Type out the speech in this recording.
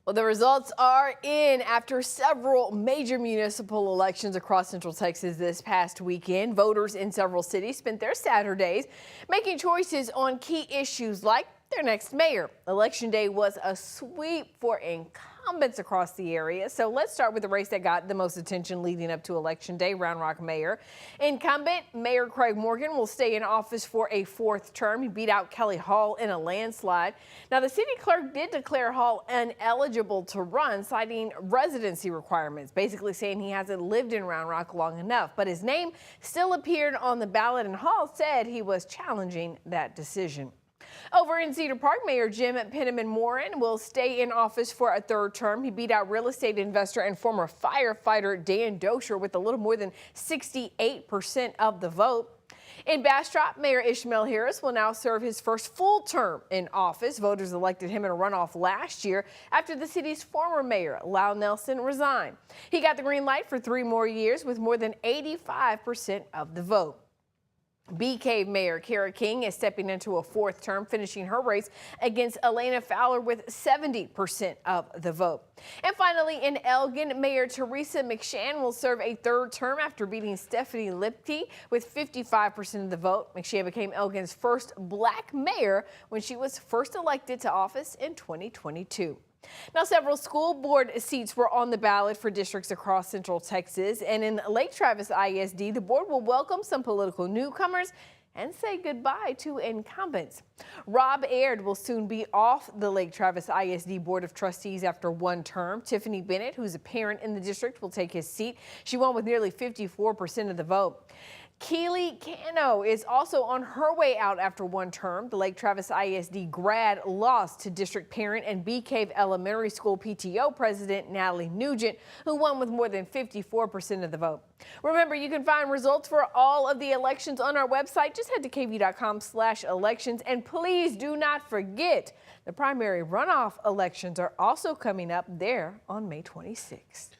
Well, the results are in after several major municipal elections across Central Texas this past weekend. Voters in several cities spent their Saturdays making choices on key issues like their next mayor. Election day was a sweep for incumbents across the area. So let's start with the race that got the most attention leading up to Election Day. Round Rock Mayor. Incumbent Mayor Craig Morgan will stay in office for a fourth term. He beat out Kelly Hall in a landslide. Now, the city clerk did declare Hall ineligible to run, citing residency requirements, basically saying he hasn't lived in Round Rock long enough. But his name still appeared on the ballot, and Hall said he was challenging that decision. Over in Cedar Park, Mayor Jim Penniman-Moran will stay in office for a third term. He beat out real estate investor and former firefighter Dan Dosher with a little more than 68% of the vote. In Bastrop, Mayor Ishmael Harris will now serve his first full term in office. Voters elected him in a runoff last year after the city's former mayor, Lyle Nelson, resigned. He got the green light for 3 more years with more than 85% of the vote. Bee Cave Mayor Kara King is stepping into a fourth term, finishing her race against Elena Fowler with 70% of the vote. And finally, in Elgin, Mayor Teresa McShann will serve a third term after beating Stephanie Lipke with 55% of the vote. McShann became Elgin's first black mayor when she was first elected to office in 2022. Now, several school board seats were on the ballot for districts across Central Texas, and in Lake Travis ISD, the board will welcome some political newcomers and say goodbye to incumbents. Rob Aird will soon be off the Lake Travis ISD Board of Trustees after 1 term. Tiffany Bennett, who's a parent in the district, will take his seat. She won with nearly 54% of the vote. Keely Cano is also on her way out after 1 term. The Lake Travis ISD grad lost to district parent and Bee Cave Elementary School PTO president Natalie Nugent, who won with more than 54% of the vote. Remember, you can find results for all of the elections on our website. Just head to KVUE.com/elections, and please do not forget the primary runoff elections are also coming up there on May 26th.